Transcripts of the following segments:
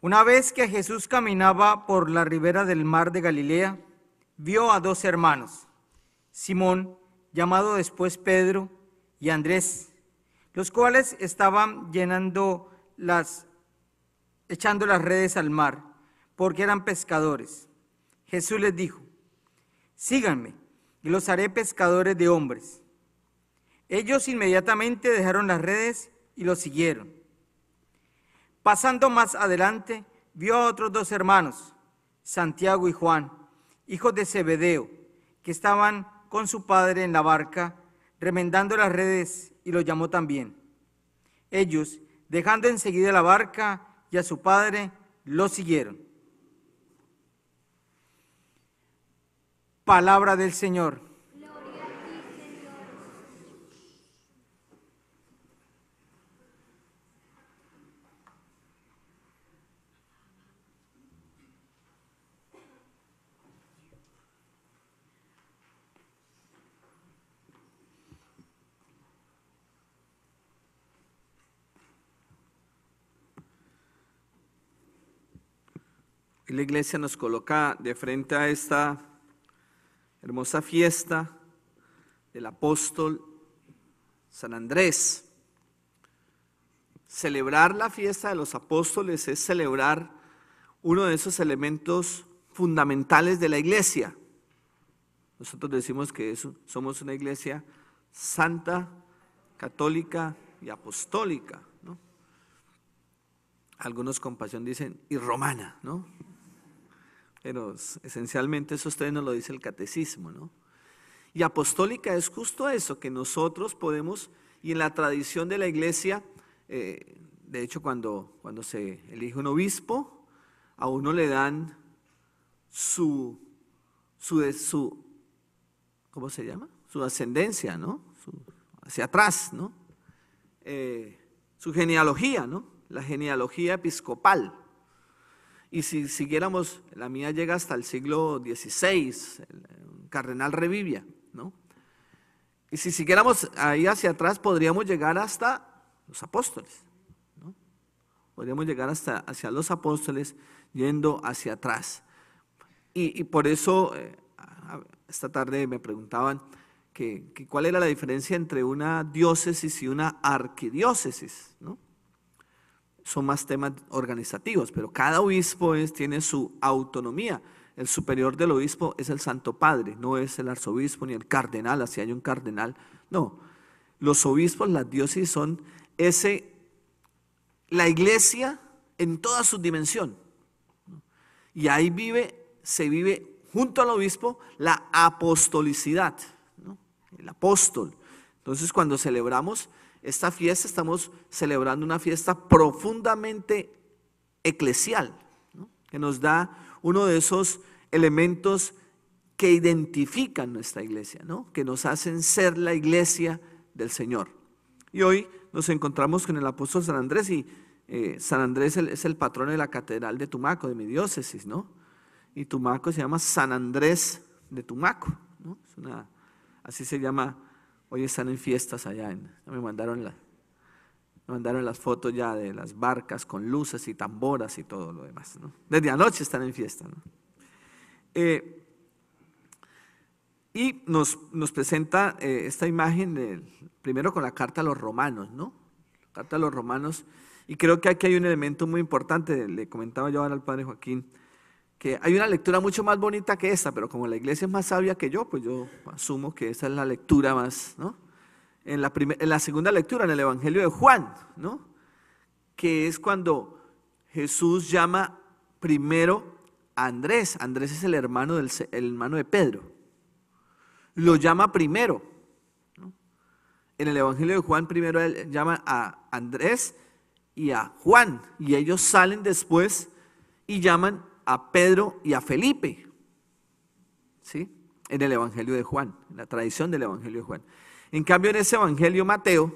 Una vez que Jesús caminaba por la ribera del mar de Galilea, vio a dos hermanos, Simón, llamado después Pedro, y Andrés, los cuales estaban echando las redes al mar, porque eran pescadores. Jesús les dijo: síganme, y los haré pescadores de hombres. Ellos inmediatamente dejaron las redes y los siguieron. Pasando más adelante, vio a otros dos hermanos, Santiago y Juan, hijos de Zebedeo, que estaban con su padre en la barca, remendando las redes, y los llamó también. Ellos, dejando enseguida la barca y a su padre, los siguieron. Palabra del Señor. Gloria a ti, Señor. Y la iglesia nos coloca de frente a esta hermosa fiesta del apóstol San Andrés. Celebrar la fiesta de los apóstoles es celebrar uno de esos elementos fundamentales de la iglesia. Nosotros decimos que somos una iglesia santa, católica y apostólica, ¿no? Algunos con pasión dicen y romana, ¿no? Pero esencialmente eso ustedes nos lo dice el catecismo, ¿no? Y apostólica es justo eso, que nosotros podemos, y en la tradición de la iglesia, de hecho cuando se elige un obispo, a uno le dan su ¿cómo se llama? Su ascendencia, ¿no? Hacia atrás, ¿no? Su genealogía, ¿no? La genealogía episcopal. Y si siguiéramos, la mía llega hasta el siglo XVI, el cardenal Revivia, ¿no? Y si siguiéramos ahí hacia atrás, podríamos llegar hasta los apóstoles, ¿no? Podríamos llegar hacia los apóstoles yendo hacia atrás. Y por eso, esta tarde me preguntaban que cuál era la diferencia entre una diócesis y una arquidiócesis, ¿no? Son más temas organizativos, pero cada obispo tiene su autonomía. El superior del obispo es el Santo Padre, no es el arzobispo ni el cardenal, así hay un cardenal. No, los obispos, las diócesis son la iglesia en toda su dimensión, ¿no? Y ahí se vive junto al obispo la apostolicidad, ¿no? El apóstol. Entonces cuando celebramos esta fiesta, estamos celebrando una fiesta profundamente eclesial, ¿no? Que nos da uno de esos elementos que identifican nuestra iglesia, ¿no? Que nos hacen ser la iglesia del Señor. Y hoy nos encontramos con el apóstol San Andrés, y San Andrés es el patrón de la catedral de Tumaco, de mi diócesis, ¿no? Y Tumaco se llama San Andrés de Tumaco, ¿no? Así se llama. Hoy están en fiestas allá, me mandaron las fotos ya de las barcas con luces y tamboras y todo lo demás, ¿no? Desde anoche están en fiesta, ¿no? Y nos presenta esta imagen primero con la carta a los romanos, ¿no? La carta a los romanos, y creo que aquí hay un elemento muy importante. Le comentaba yo ahora al padre Joaquín que hay una lectura mucho más bonita que esta, pero como la iglesia es más sabia que yo, pues yo asumo que esa es la lectura más, ¿no? En la segunda lectura, en el Evangelio de Juan, ¿no? Que es cuando Jesús llama primero a Andrés. Andrés es el hermano de Pedro. Lo llama primero, ¿no? En el Evangelio de Juan primero él llama a Andrés y a Juan, y ellos salen después y llaman a Pedro y a Felipe, ¿sí? En el Evangelio de Juan, en la tradición del Evangelio de Juan. En cambio, en ese Evangelio Mateo,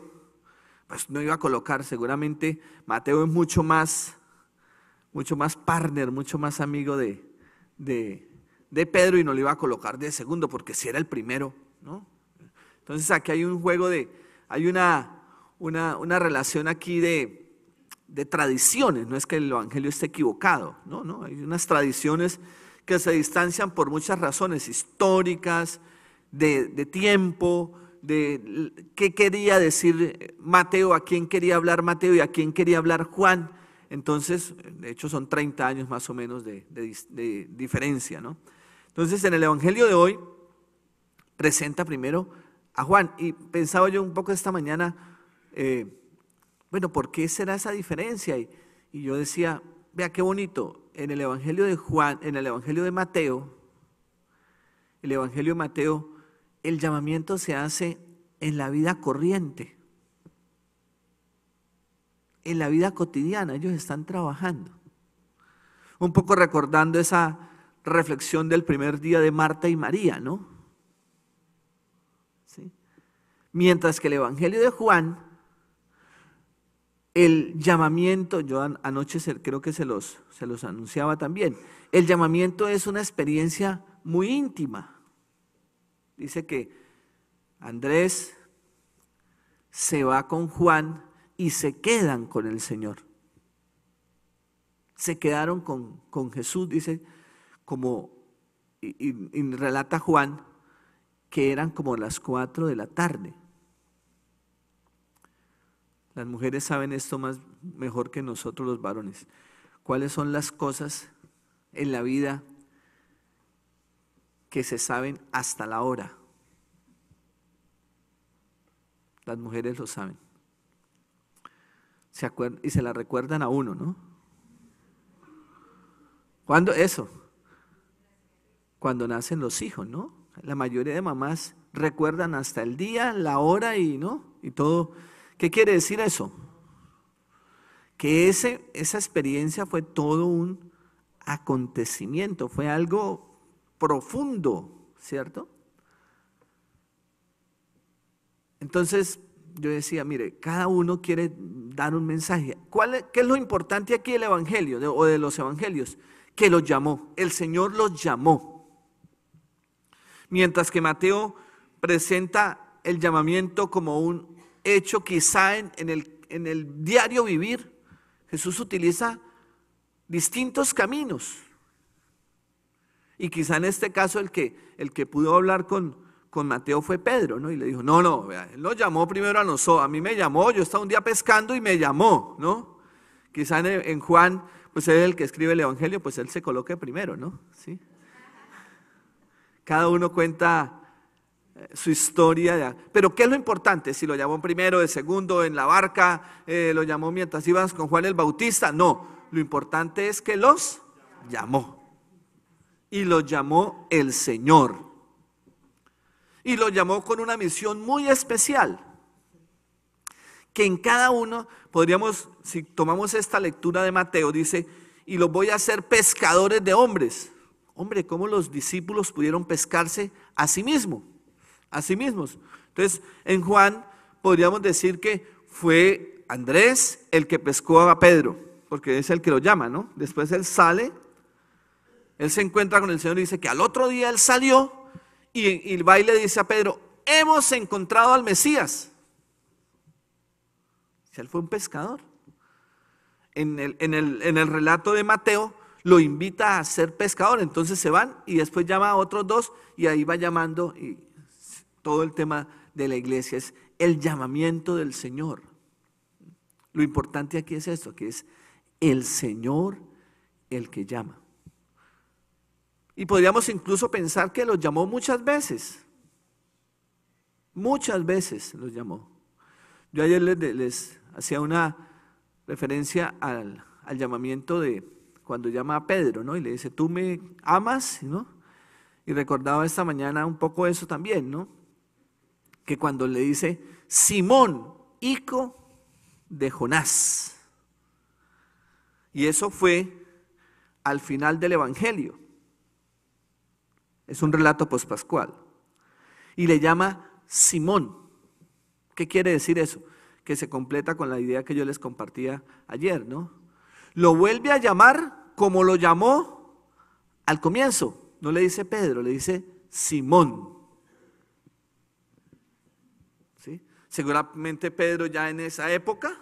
pues no iba a colocar, seguramente Mateo es mucho más partner, mucho más amigo de Pedro, y no le iba a colocar de segundo, porque si era el primero, ¿no? Entonces aquí hay un juego hay una relación aquí de tradiciones, no es que el evangelio esté equivocado, no, hay unas tradiciones que se distancian por muchas razones históricas, de tiempo, de qué quería decir Mateo, a quién quería hablar Mateo y a quién quería hablar Juan. Entonces, de hecho son 30 años más o menos de diferencia, ¿no? Entonces, en el evangelio de hoy presenta primero a Juan, y pensaba yo un poco esta mañana, bueno, ¿por qué será esa diferencia? Y yo decía, vea qué bonito, en el evangelio de Juan, en el evangelio de Mateo, el llamamiento se hace en la vida corriente, en la vida cotidiana, ellos están trabajando. Un poco recordando esa reflexión del primer día de Marta y María, ¿no? ¿Sí? Mientras que el evangelio de Juan, el llamamiento, yo anoche creo que se los anunciaba también, el llamamiento es una experiencia muy íntima. Dice que Andrés se va con Juan y se quedan con el Señor. Se quedaron con Jesús, dice, y relata Juan que eran como las 4 de la tarde. Las mujeres saben esto mejor que nosotros los varones. ¿Cuáles son las cosas en la vida que se saben hasta la hora? Las mujeres lo saben. Se acuerdan y se la recuerdan a uno, ¿no? ¿Cuándo eso? Cuando nacen los hijos, ¿no? La mayoría de mamás recuerdan hasta el día, la hora y todo. ¿Qué quiere decir eso? Que esa experiencia fue todo un acontecimiento, fue algo profundo, ¿cierto? Entonces yo decía, mire, cada uno quiere dar un mensaje. ¿Qué es lo importante aquí del evangelio o de los evangelios? Que los llamó, el Señor los llamó. Mientras que Mateo presenta el llamamiento como un hecho quizá en el diario vivir, Jesús utiliza distintos caminos. Y quizá en este caso el que pudo hablar con Mateo fue Pedro, ¿no? Y le dijo, no, vea, él nos llamó primero a nosotros, a mí me llamó, yo estaba un día pescando y me llamó, ¿no? Quizá en Juan, pues él es el que escribe el evangelio, pues él se coloque primero, ¿no? ¿Sí? Cada uno cuenta su historia, pero ¿qué es lo importante? Si lo llamó primero, de segundo, en la barca, lo llamó mientras ibas con Juan el Bautista, no, lo importante es que los llamó, y los llamó el Señor, y los llamó con una misión muy especial, que en cada uno, podríamos, si tomamos esta lectura de Mateo, dice, y los voy a hacer pescadores de hombres. Hombre, ¿cómo los discípulos pudieron pescarse a sí mismos? Entonces, en Juan podríamos decir que fue Andrés el que pescó a Pedro, porque es el que lo llama, ¿no? Después él sale, él se encuentra con el Señor y dice que al otro día él salió y va y le dice a Pedro, hemos encontrado al Mesías. Él fue un pescador. En el relato de Mateo lo invita a ser pescador, entonces se van y después llama a otros 2 y ahí va llamando, y todo el tema de la iglesia es el llamamiento del Señor. Lo importante aquí es esto, que es el Señor el que llama. Y podríamos incluso pensar que los llamó muchas veces los llamó. Yo ayer les hacía una referencia al llamamiento de cuando llama a Pedro, ¿no? Y le dice, ¿tú me amas? ¿No? Y recordaba esta mañana un poco eso también, ¿no? Que cuando le dice, Simón, hijo de Jonás. Y eso fue al final del evangelio. Es un relato pospascual. Y le llama Simón. ¿Qué quiere decir eso? Que se completa con la idea que yo les compartía ayer, ¿no? Lo vuelve a llamar como lo llamó al comienzo. No le dice Pedro, le dice Simón. ¿Sí? Seguramente Pedro ya en esa época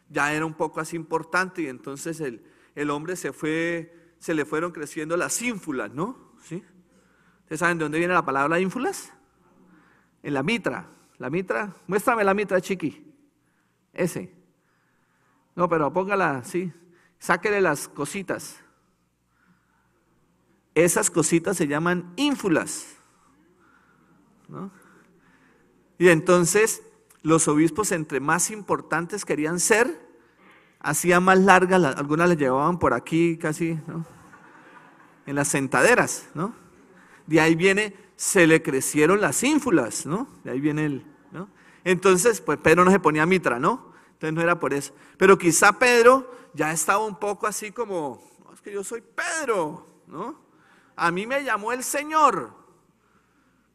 ya era un poco así importante y entonces el hombre se le fueron creciendo las ínfulas, ¿no? ¿Sí? ¿Ustedes saben de dónde viene la palabra ínfulas? En la mitra. La mitra, muéstrame la mitra, chiqui. Ese. No, pero póngala, sí. Sáquele las cositas. Esas cositas se llaman ínfulas, ¿no? Y entonces los obispos, entre más importantes querían ser, hacían más largas, algunas las llevaban por aquí casi, ¿no? En las sentaderas, ¿no? De ahí viene, se le crecieron las ínfulas, ¿no? De ahí viene ¿no? Entonces, pues Pedro no se ponía mitra, ¿no? Entonces no era por eso. Pero quizá Pedro ya estaba un poco así como, no, es que yo soy Pedro, ¿no? A mí me llamó el Señor.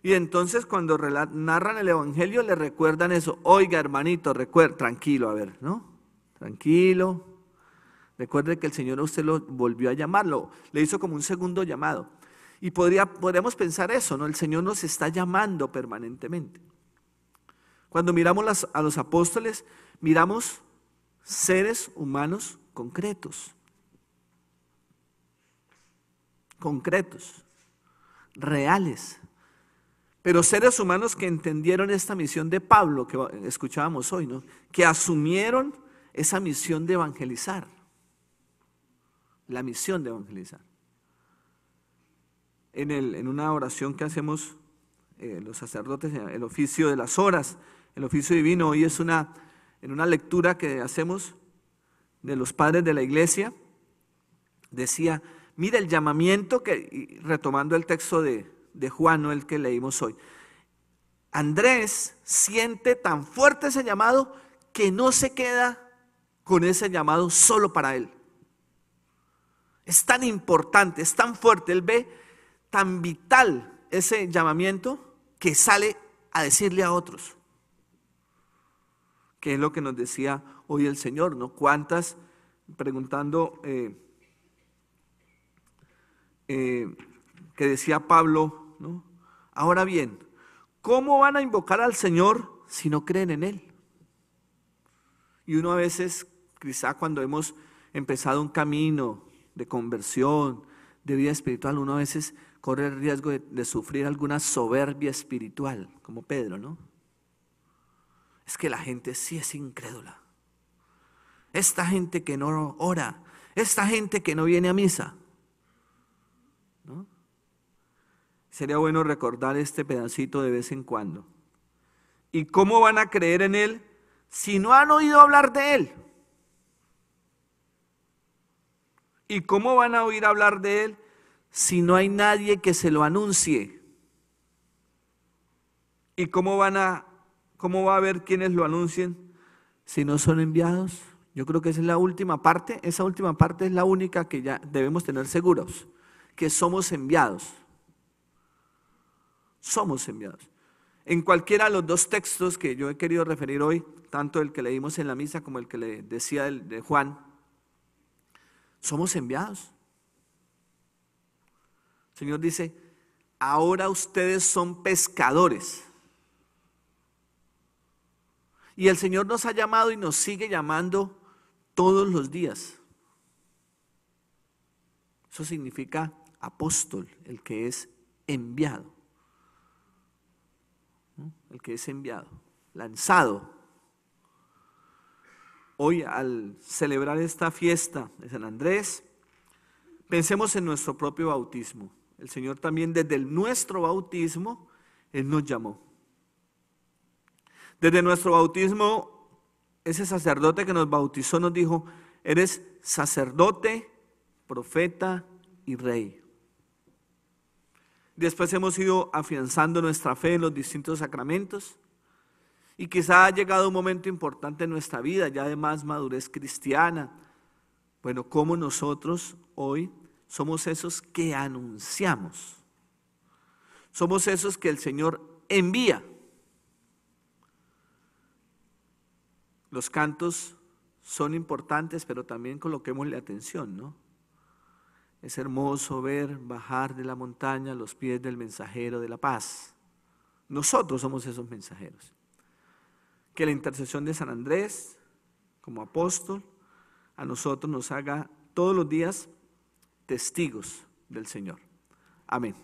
Y entonces cuando narran el Evangelio le recuerdan eso. Oiga, hermanito, tranquilo, a ver, ¿no? Tranquilo. Recuerde que el Señor a usted lo volvió a llamarlo, le hizo como un segundo llamado. Y podríamos pensar eso, ¿no? El Señor nos está llamando permanentemente. Cuando miramos a los apóstoles, miramos seres humanos concretos, reales, pero seres humanos que entendieron esta misión de Pablo que escuchábamos hoy, ¿no? Que asumieron esa misión de evangelizar, la misión de evangelizar. En una oración que hacemos los sacerdotes, el oficio de las horas, el oficio divino, hoy es en una lectura que hacemos de los padres de la iglesia, decía, mira el llamamiento retomando el texto de Juan, no el que leímos hoy. Andrés siente tan fuerte ese llamado que no se queda con ese llamado solo para él. Es tan importante, es tan fuerte, él ve tan vital ese llamamiento que sale a decirle a otros. Que es lo que nos decía hoy el Señor, ¿no? ¿Cuántas? Preguntando, que decía Pablo, ¿no? Ahora bien, ¿cómo van a invocar al Señor si no creen en Él? Y uno a veces, quizá cuando hemos empezado un camino de conversión, de vida espiritual, uno a veces corre el riesgo de sufrir alguna soberbia espiritual, como Pedro, ¿no? Es que la gente sí es incrédula. Esta gente que no ora, esta gente que no viene a misa, ¿no? Sería bueno recordar este pedacito de vez en cuando. ¿Y cómo van a creer en Él si no han oído hablar de Él? ¿Y cómo van a oír hablar de Él si no hay nadie que se lo anuncie? ¿Y cómo va a haber quienes lo anuncien si no son enviados? Yo creo que esa es la última parte, esa última parte es la única que ya debemos tener seguros, que somos enviados. Somos enviados. En cualquiera de los dos textos que yo he querido referir hoy, tanto el que leímos en la misa como el que le decía de Juan, somos enviados. El Señor dice, ahora ustedes son pescadores. Y el Señor nos ha llamado y nos sigue llamando todos los días. Eso significa apóstol, el que es enviado. El que es enviado, lanzado. Hoy, al celebrar esta fiesta de San Andrés, pensemos en nuestro propio bautismo. El Señor también desde nuestro bautismo, Él nos llamó. Desde nuestro bautismo, ese sacerdote que nos bautizó nos dijo, eres sacerdote, profeta y rey. Después hemos ido afianzando nuestra fe en los distintos sacramentos y quizá ha llegado un momento importante en nuestra vida, ya de más madurez cristiana. Bueno, como nosotros hoy somos esos que anunciamos, somos esos que el Señor envía. Los cantos son importantes, pero también coloquémosle atención, ¿no? Es hermoso ver bajar de la montaña los pies del mensajero de la paz. Nosotros somos esos mensajeros. Que la intercesión de San Andrés, como apóstol, a nosotros nos haga todos los días testigos del Señor. Amén.